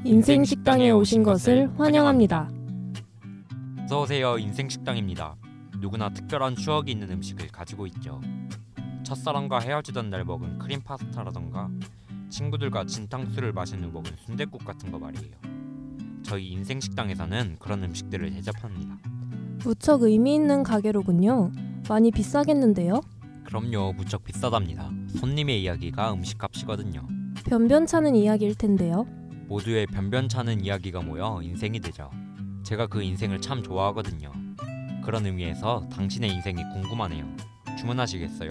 인생 식당에 오신 것을 환영합니다. 어서오세요. 인생 식당입니다. 누구나 특별한 추억이 있는 음식을 가지고 있죠. 첫사랑과 헤어지던 날 먹은 크림 파스타라던가 친구들과 진탕수를 마신 후 먹은 순댓국 같은 거 말이에요. 저희 인생 식당에서는 그런 음식들을 대접합니다. 무척 의미 있는 가게로군요. 많이 비싸겠는데요? 그럼요, 무척 비싸답니다. 손님의 이야기가 음식값이거든요. 변변찮은 이야기일 텐데요. 모두의 변변찮은 이야기가 모여 인생이 되죠. 제가 그 인생을 참 좋아하거든요. 그런 의미에서 당신의 인생이 궁금하네요. 주문하시겠어요?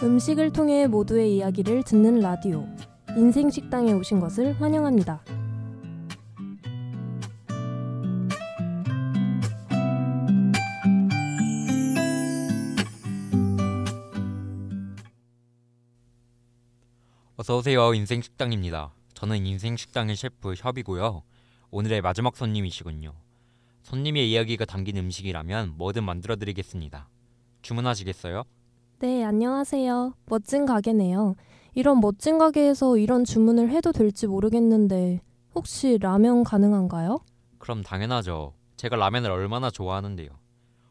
음식을 통해 모두의 이야기를 듣는 라디오. 인생 식당에 오신 것을 환영합니다. 어서오세요. 인생 식당입니다. 저는 인생 식당의 셰프 협이고요. 오늘의 마지막 손님이시군요. 손님의 이야기가 담긴 음식이라면 뭐든 만들어드리겠습니다. 주문하시겠어요? 네, 안녕하세요. 멋진 가게네요. 이런 멋진 가게에서 이런 주문을 해도 될지 모르겠는데 혹시 라면 가능한가요? 그럼 당연하죠. 제가 라면을 얼마나 좋아하는데요.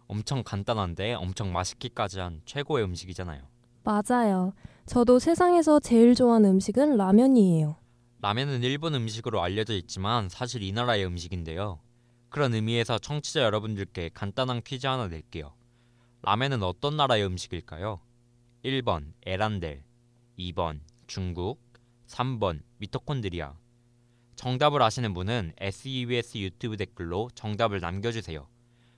엄청 간단한데 엄청 맛있기까지 한 최고의 음식이잖아요. 맞아요. 저도 세상에서 제일 좋아하는 음식은 라면이에요. 라면은 일본 음식으로 알려져 있지만 사실 이 나라의 음식인데요. 그런 의미에서 청취자 여러분들께 간단한 퀴즈 하나 낼게요. 라면은 어떤 나라의 음식일까요? 1번 에란델, 2번 중국, 3번 미토콘드리아. 정답을 아시는 분은 SEBS 유튜브 댓글로 정답을 남겨주세요.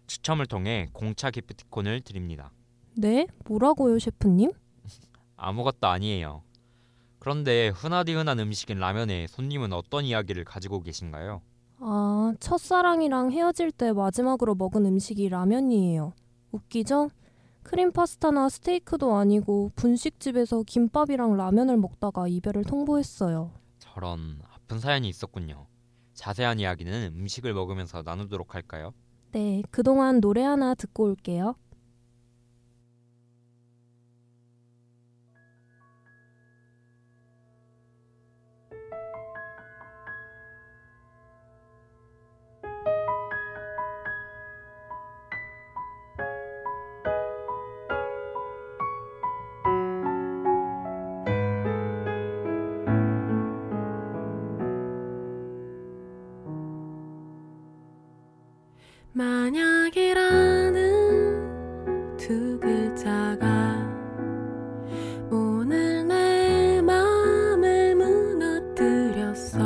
추첨을 통해 공차 기프티콘을 드립니다. 네? 뭐라고요, 셰프님? 아무것도 아니에요. 그런데 흔하디 흔한 음식인 라면에 손님은 어떤 이야기를 가지고 계신가요? 아, 첫사랑이랑 헤어질 때 마지막으로 먹은 음식이 라면이에요. 웃기죠? 크림 파스타나 스테이크도 아니고 분식집에서 김밥이랑 라면을 먹다가 이별을 통보했어요. 저런 아픈 사연이 있었군요. 자세한 이야기는 음식을 먹으면서 나누도록 할까요? 네, 그동안 노래 하나 듣고 올게요. 만약이라는 두 글자가 오늘 내 맘을 무너뜨렸어.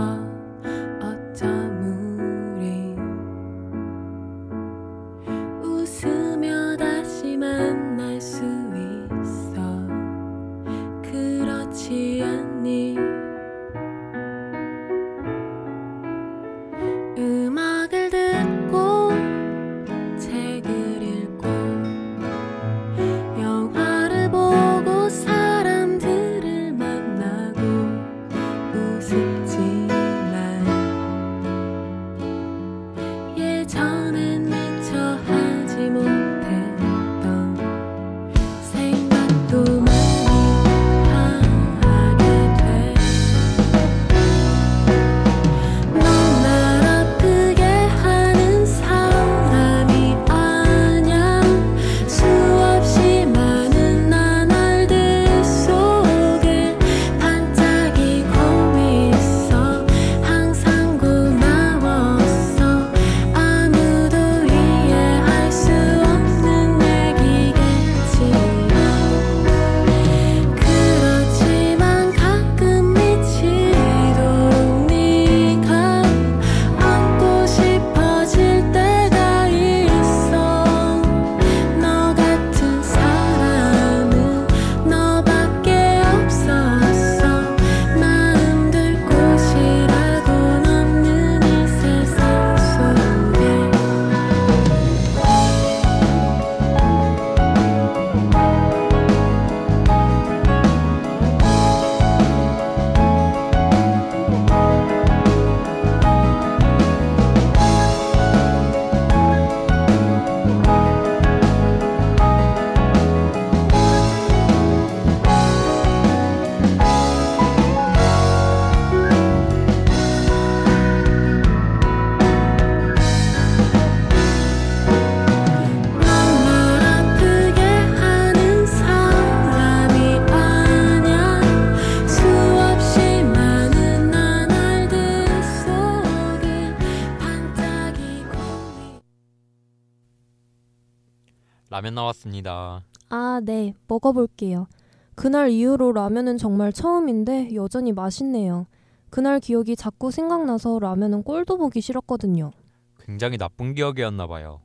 어쩜 우리 웃으며 다시 만날 수 있어. 그렇지 않니? 음악을 듣고 책 라면 나왔습니다. 아, 네. 먹어볼게요. 그날 이후로 라면은 정말 처음인데 여전히 맛있네요. 그날 기억이 자꾸 생각나서 라면은 꼴도 보기 싫었거든요. 굉장히 나쁜 기억이었나 봐요.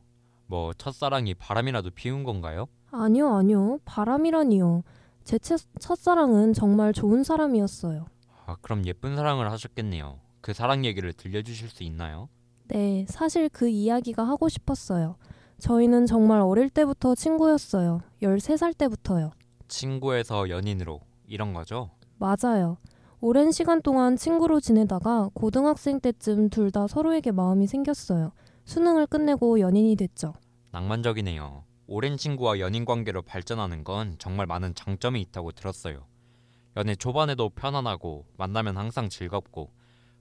뭐 첫사랑이 바람이라도 피운 건가요? 아니요, 아니요. 바람이라니요. 제 첫사랑은 정말 좋은 사람이었어요. 아, 그럼 예쁜 사랑을 하셨겠네요. 그 사랑 얘기를 들려주실 수 있나요? 네, 사실 그 이야기가 하고 싶었어요. 저희는 정말 어릴 때부터 친구였어요. 13살 때부터요. 친구에서 연인으로 이런 거죠? 맞아요. 오랜 시간 동안 친구로 지내다가 고등학생 때쯤 둘 다 서로에게 마음이 생겼어요. 수능을 끝내고 연인이 됐죠. 낭만적이네요. 오랜 친구와 연인 관계로 발전하는 건 정말 많은 장점이 있다고 들었어요. 연애 초반에도 편안하고 만나면 항상 즐겁고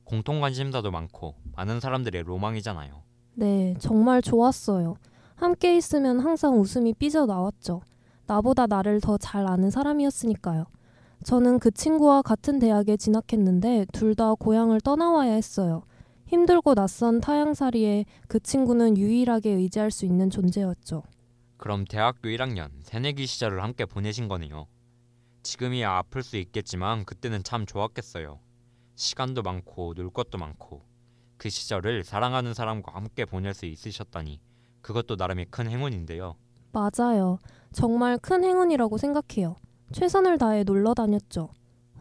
공통 관심사도 많고 많은 사람들의 로망이잖아요. 네, 정말 좋았어요. 함께 있으면 항상 웃음이 삐져나왔죠. 나보다 나를 더 잘 아는 사람이었으니까요. 저는 그 친구와 같은 대학에 진학했는데 둘 다 고향을 떠나와야 했어요. 힘들고 낯선 타향살이에 그 친구는 유일하게 의지할 수 있는 존재였죠. 그럼 대학교 1학년 새내기 시절을 함께 보내신 거네요. 지금이야 아플 수 있겠지만 그때는 참 좋았겠어요. 시간도 많고 놀 것도 많고 그 시절을 사랑하는 사람과 함께 보낼 수 있으셨다니 그것도 나름의 큰 행운인데요. 맞아요. 정말 큰 행운이라고 생각해요. 최선을 다해 놀러 다녔죠.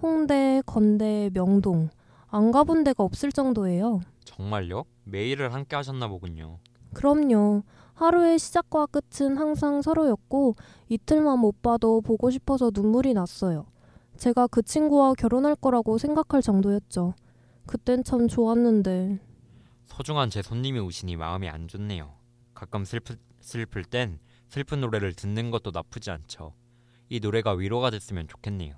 홍대, 건대, 명동. 안 가본 데가 없을 정도예요. 정말요? 매일을 함께 하셨나 보군요. 그럼요. 하루의 시작과 끝은 항상 서로였고 이틀만 못 봐도 보고 싶어서 눈물이 났어요. 제가 그 친구와 결혼할 거라고 생각할 정도였죠. 그땐 참 좋았는데. 소중한 제 손님이 오시니 마음이 안 좋네요. 가끔 슬플 땐 슬픈 노래를 듣는 것도 나쁘지 않죠. 이 노래가 위로가 됐으면 좋겠네요.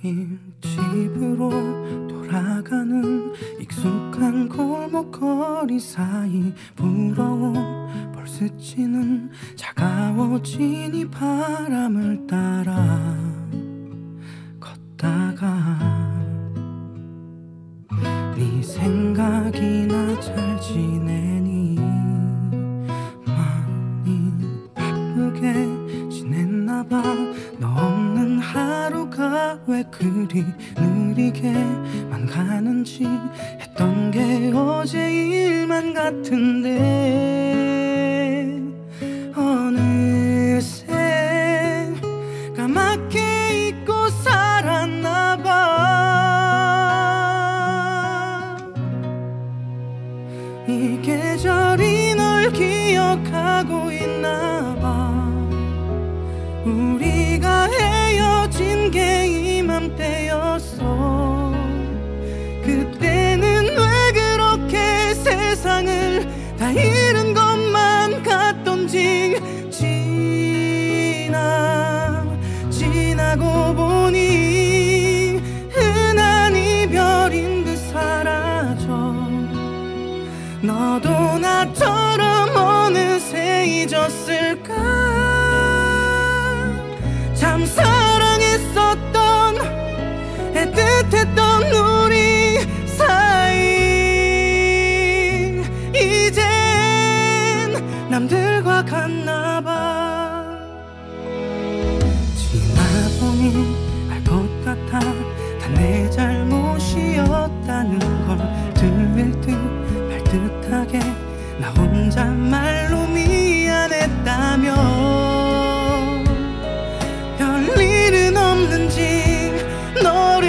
매일 집으로 돌아가는 익숙한 골목거리 사이 불어온 벌 스치는 차가워진 이 바람을 따라 걷다가 네 생각이 나 잘 지내니 많이 바쁘게 지냈나봐. 너 없는 하루가 왜 그리 느리게만 가는지 했던 게 어제 일만 같은데 어느새 까맣게 잊고 살았나봐. 이 계절이 널 기억하고 있나봐. 우리가 헤어진 게 이맘때였어. 그때는 왜 그렇게 세상을 다 잃은 것만 같던지 지나고 보니 흔한 이별인 듯 사라져. 너도 나처럼 어느새 잊었을까. 참 사랑했었던 애틋했던 우리 사이 이젠 남들과 같나봐. 지나보니 알 것 같아. 다 내 잘못이었다는 걸 들릴 듯 말 듯하게 나 혼자 말로 미안했다며. 별일은 없는지 너를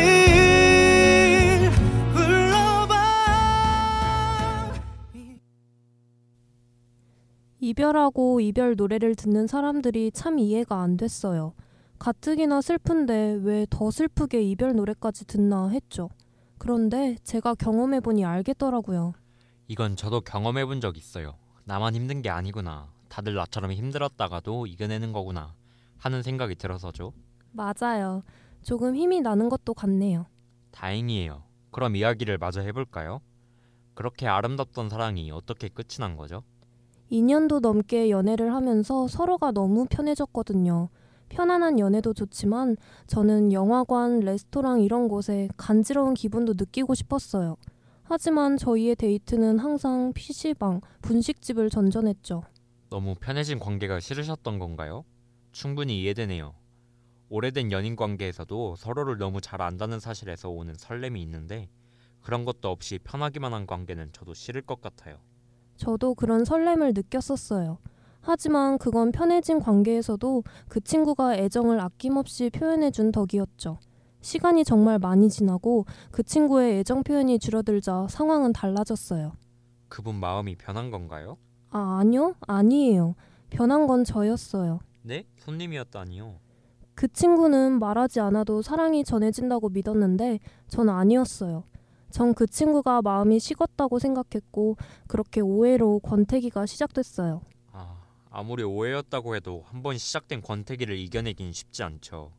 불러봐. 이별하고 이별 노래를 듣는 사람들이 참 이해가 안 됐어요. 가뜩이나 슬픈데 왜 더 슬프게 이별 노래까지 듣나 했죠. 그런데 제가 경험해보니 알겠더라고요. 이건 저도 경험해본 적 있어요. 나만 힘든 게 아니구나. 다들 나처럼 힘들었다가도 이겨내는 거구나 하는 생각이 들어서죠. 맞아요. 조금 힘이 나는 것도 같네요. 다행이에요. 그럼 이야기를 마저 해볼까요? 그렇게 아름답던 사랑이 어떻게 끝이 난 거죠? 2년도 넘게 연애를 하면서 서로가 너무 편해졌거든요. 편안한 연애도 좋지만 저는 영화관, 레스토랑 이런 곳에 간지러운 기분도 느끼고 싶었어요. 하지만 저희의 데이트는 항상 PC방, 분식집을 전전했죠. 너무 편해진 관계가 싫으셨던 건가요? 충분히 이해되네요. 오래된 연인 관계에서도 서로를 너무 잘 안다는 사실에서 오는 설렘이 있는데 그런 것도 없이 편하기만 한 관계는 저도 싫을 것 같아요. 저도 그런 설렘을 느꼈었어요. 하지만 그건 편해진 관계에서도 그 친구가 애정을 아낌없이 표현해준 덕이었죠. 시간이 정말 많이 지나고 그 친구의 애정 표현이 줄어들자 상황은 달라졌어요. 그분 마음이 변한 건가요? 아니요. 아니에요. 변한 건 저였어요. 네? 손님이었다니요. 그 친구는 말하지 않아도 사랑이 전해진다고 믿었는데 전 아니었어요. 전 그 친구가 마음이 식었다고 생각했고 그렇게 오해로 권태기가 시작됐어요. 아무리 오해였다고 해도 한번 시작된 권태기를 이겨내긴 쉽지 않죠.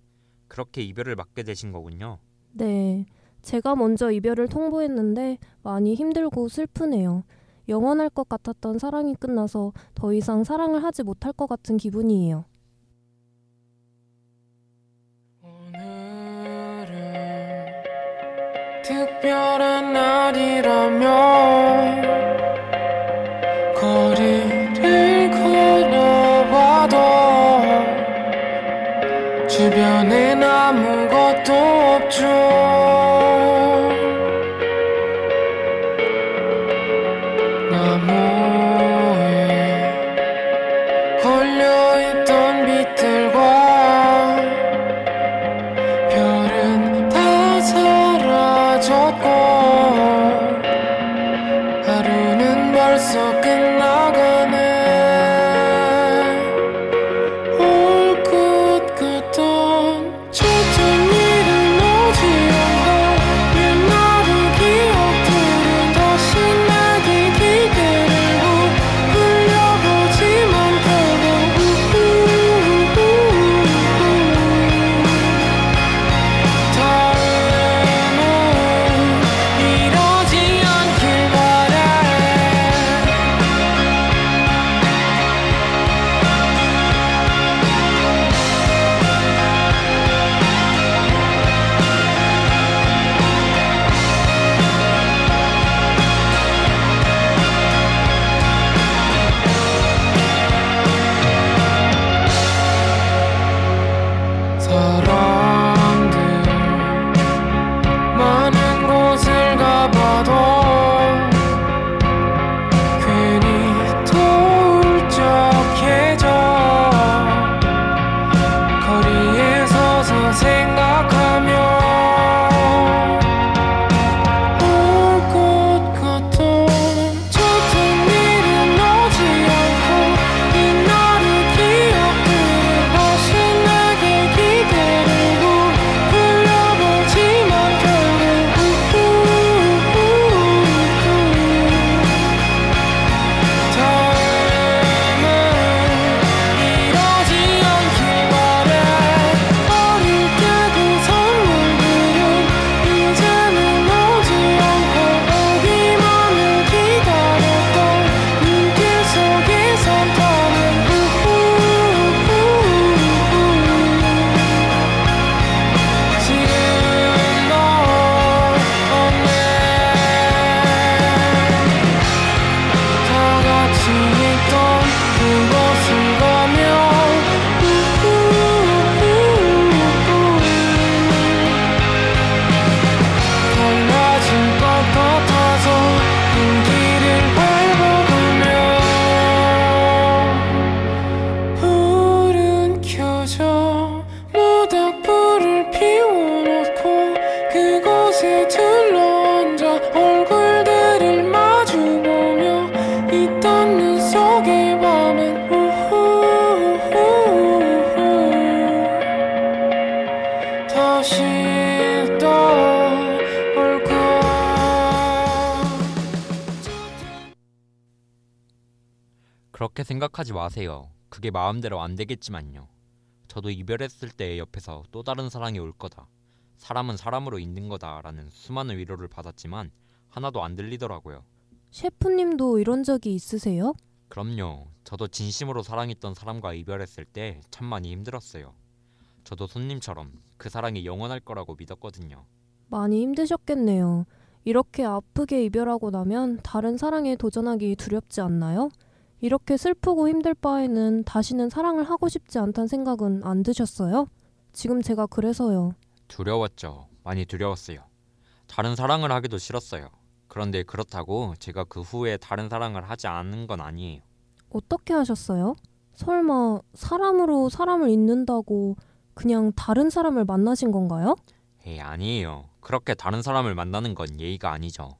그렇게 이별을 맞게 되신 거군요. 네, 제가 먼저 이별을 통보했는데 많이 힘들고 슬프네요. 영원할 것 같았던 사랑이 끝나서 더 이상 사랑을 하지 못할 것 같은 기분이에요. 오늘은 특별한 날이라면 거리를 걸어봐도 주변엔 아무것도 없죠. 나무에 걸려있던 빛들과 별은 다 사라졌고 하루는 벌써 끝나가네. 올 것 같던 첫째 일은 오지 않고 옛날의 기억들은 다시 내게 기대고 불려보지만 결국 다음은 이러지 않길 바래. 사람들 많은 곳을 가봐도 괜히 더 울적해져. 거리에 서서 생각하며 올 것 같던 첫째 일은 오지 않고 옛날의 기억들은 다시 내게 기대고 불려보지만 결국 다음은 이러지 않길 바래. 어릴 때 그 선물들은 이제는 오지 않고 오기만을 기다렸던 눈길 속에선 타는 지금 넌 없네. 다 같이 있던 그곳을 가면 달라질 것 같아서 용기를 밟아가며 불은 켜져 모닥불을 피워놓고 그곳에 둘러앉아 얼굴들을 마주보며 있던 눈 속의 밤은 다시 떠올까. 그렇게 생각하지 마세요. 그게 마음대로 안 되겠지만요. 저도 이별했을 때 옆에서 또 다른 사랑이 올 거다. 사람은 사람으로 있는 거다라는 수많은 위로를 받았지만 하나도 안 들리더라고요. 셰프님도 이런 적이 있으세요? 그럼요. 저도 진심으로 사랑했던 사람과 이별했을 때 참 많이 힘들었어요. 저도 손님처럼 그 사랑이 영원할 거라고 믿었거든요. 많이 힘드셨겠네요. 이렇게 아프게 이별하고 나면 다른 사랑에 도전하기 두렵지 않나요? 이렇게 슬프고 힘들 바에는 다시는 사랑을 하고 싶지 않다는 생각은 안 드셨어요? 지금 제가 그래서요. 두려웠죠. 많이 두려웠어요. 다른 사랑을 하기도 싫었어요. 그런데 그렇다고 제가 그 후에 다른 사랑을 하지 않은 건 아니에요. 어떻게 하셨어요? 설마 사람으로 사람을 잊는다고 그냥 다른 사람을 만나신 건가요? 에이, 아니에요. 그렇게 다른 사람을 만나는 건 예의가 아니죠.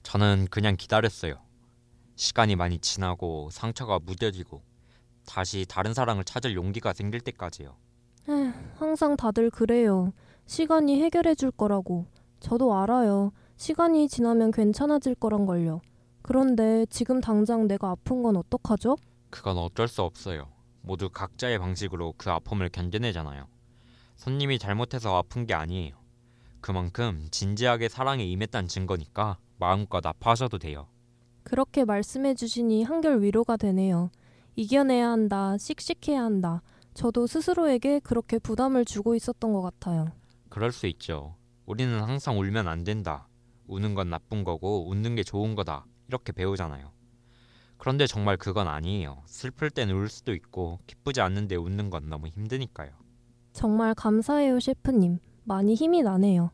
저는 그냥 기다렸어요. 시간이 많이 지나고 상처가 무뎌지고 다시 다른 사랑을 찾을 용기가 생길 때까지요. 항상 다들 그래요. 시간이 해결해 줄 거라고. 저도 알아요. 시간이 지나면 괜찮아질 거란 걸요. 그런데 지금 당장 내가 아픈 건 어떡하죠? 그건 어쩔 수 없어요. 모두 각자의 방식으로 그 아픔을 견뎌내잖아요. 손님이 잘못해서 아픈 게 아니에요. 그만큼 진지하게 사랑에 임했다는 증거니까 마음껏 아파하셔도 돼요. 그렇게 말씀해 주시니 한결 위로가 되네요. 이겨내야 한다, 씩씩해야 한다. 저도 스스로에게 그렇게 부담을 주고 있었던 것 같아요. 그럴 수 있죠. 우리는 항상 울면 안 된다. 우는 건 나쁜 거고 웃는 게 좋은 거다. 이렇게 배우잖아요. 그런데 정말 그건 아니에요. 슬플 땐 울 수도 있고 기쁘지 않는데 웃는 건 너무 힘드니까요. 정말 감사해요, 셰프님. 많이 힘이 나네요.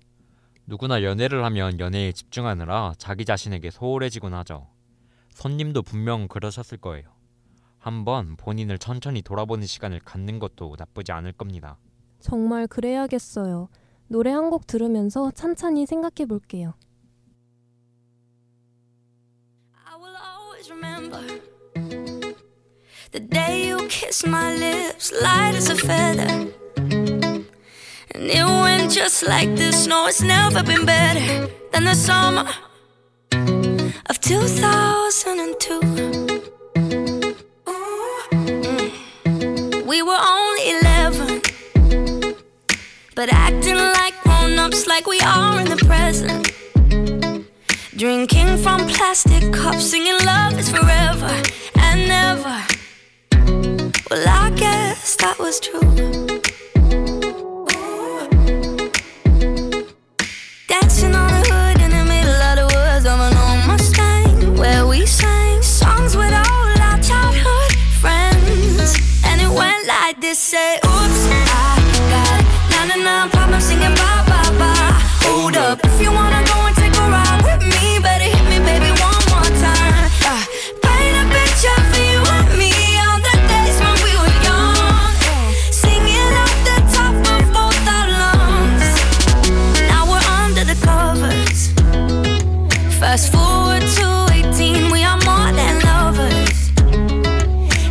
누구나 연애를 하면 연애에 집중하느라 자기 자신에게 소홀해지곤 하죠. 손님도 분명 그러셨을 거예요. 한번 본인을 천천히 돌아보는 시간을 갖는 것도 나쁘지 않을 겁니다. 정말 그래야겠어요. 노래 한 곡 들으면서 찬찬히 생각해 볼게요. I will always remember the day you kissed my lips, light as a feather. And it went just like this. No, it's never been better than the summer of 2002. We were only 11, but acting like grown-ups, like we are in the present. Drinking from plastic cups, singing love is forever and never. Well, I guess that was true. Dancing on the hood in the middle of the woods of an old Mustang, where we sang songs with all our childhood friends. And it went like this, say, oops, I got 99 problems singing bye, bye, bye. Hold up, if you wanna go and take a ride with me, better hit me, baby, one more time. Paint a picture for you and me on the days when we were young, singing off the top of both our lungs. Now we're under the covers. Fast forward to 18, we are more than lovers.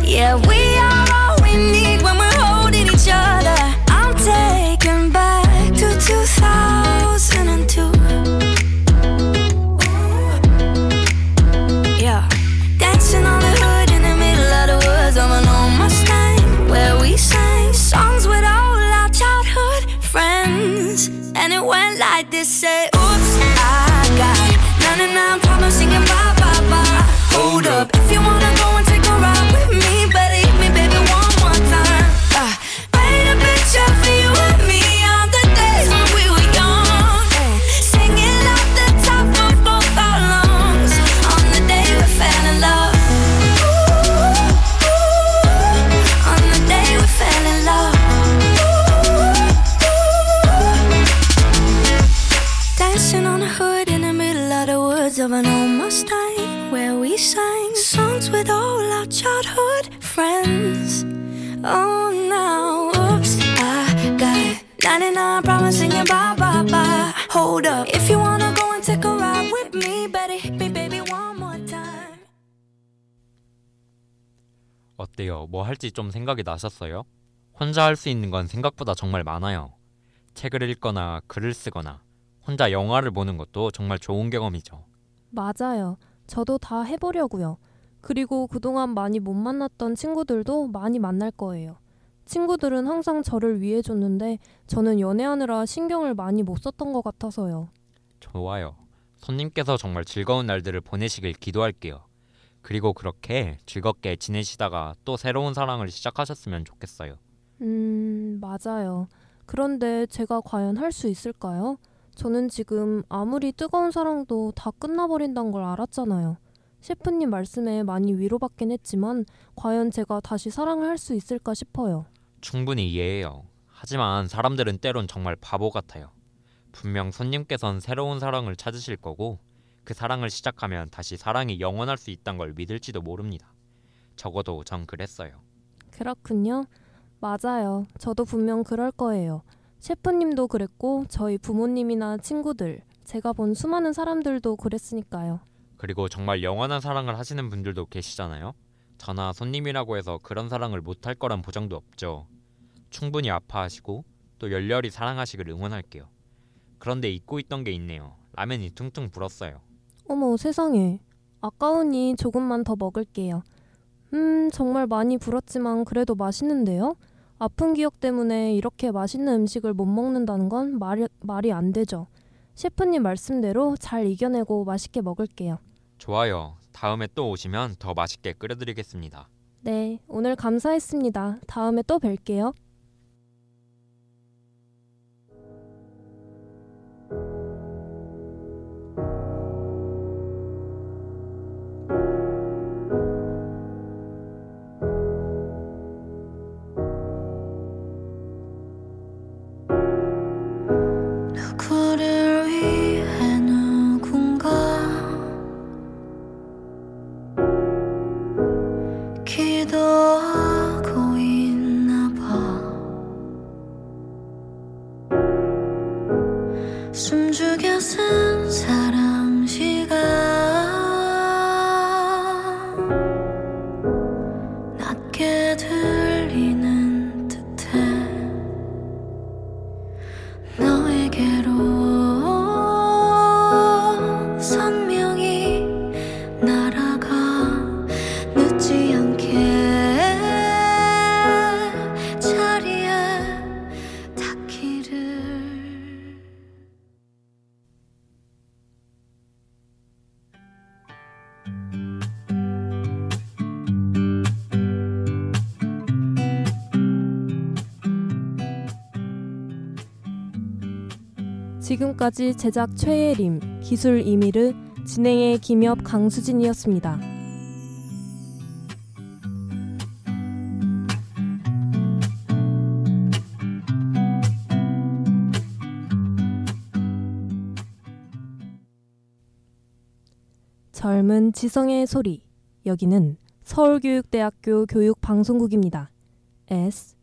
Yeah, we are all we need when we're holding each other. I'm taken back to 2002. Yeah, dancing on the hood in the middle of the woods of an old Mustang, where we sang songs with all our childhood friends. And it went like this, say, oops, I got 99 problems singing bye, bye, bye. Hold up, if you wanna go and take a ride with me, better hit me, baby, one more time. Paint a picture for you and me on the days when we were young, singing off the top of both our lungs on the day we fell in love. On the day we fell in love. Dancing on the hood in the middle of the woods of an old Mustang, where we sang songs with all our childhood friends. Oh, now, oops, I got 99 problems singing bye, bye, bye. Hold up, if you wanna go and take a ride with me, better hit me, baby, one more time. 어때요? 뭐 할지 좀 생각이 나셨어요? 혼자 할 수 있는 건 생각보다 정말 많아요. 책을 읽거나 글을 쓰거나 혼자 영화를 보는 것도 정말 좋은 경험이죠. 맞아요. 저도 다 해보려고요. 그리고 그동안 많이 못 만났던 친구들도 많이 만날 거예요. 친구들은 항상 저를 위해줬는데 저는 연애하느라 신경을 많이 못 썼던 것 같아서요. 좋아요. 손님께서 정말 즐거운 날들을 보내시길 기도할게요. 그리고 그렇게 즐겁게 지내시다가 또 새로운 사랑을 시작하셨으면 좋겠어요. 맞아요. 그런데 제가 과연 할 수 있을까요? 저는 지금 아무리 뜨거운 사랑도 다 끝나버린다는 걸 알았잖아요. 셰프님 말씀에 많이 위로받긴 했지만 과연 제가 다시 사랑을 할 수 있을까 싶어요. 충분히 이해해요. 하지만 사람들은 때론 정말 바보 같아요. 분명 손님께선 새로운 사랑을 찾으실 거고 그 사랑을 시작하면 다시 사랑이 영원할 수 있다는 걸 믿을지도 모릅니다. 적어도 전 그랬어요. 그렇군요. 맞아요. 저도 분명 그럴 거예요. 셰프님도 그랬고 저희 부모님이나 친구들, 제가 본 수많은 사람들도 그랬으니까요. 그리고 정말 영원한 사랑을 하시는 분들도 계시잖아요. 저나 손님이라고 해서 그런 사랑을 못할 거란 보장도 없죠. 충분히 아파하시고 또 열렬히 사랑하시길 응원할게요. 그런데 잊고 있던 게 있네요. 라면이 퉁퉁 불었어요. 어머 세상에. 아까우니 조금만 더 먹을게요. 정말 많이 불었지만 그래도 맛있는데요? 아픈 기억 때문에 이렇게 맛있는 음식을 못 먹는다는 건 말이 안 되죠. 셰프님 말씀대로 잘 이겨내고 맛있게 먹을게요. 좋아요. 다음에 또 오시면 더 맛있게 끓여드리겠습니다. 네, 오늘 감사했습니다. 다음에 또 뵐게요. 누구를 위해 누군가 기도하고 있나 봐. 숨죽여 쓴 사랑 시간 낮게 들리는 듯해. 너에게로 선명히 날아가 늦지 않게 자리에 닿기를. 지금까지 제작 최예림, 기술 이미르, 진행의 김엽, 강수진이었습니다. 젊은 지성의 소리. 여기는 서울교육대학교 교육방송국입니다. SEBS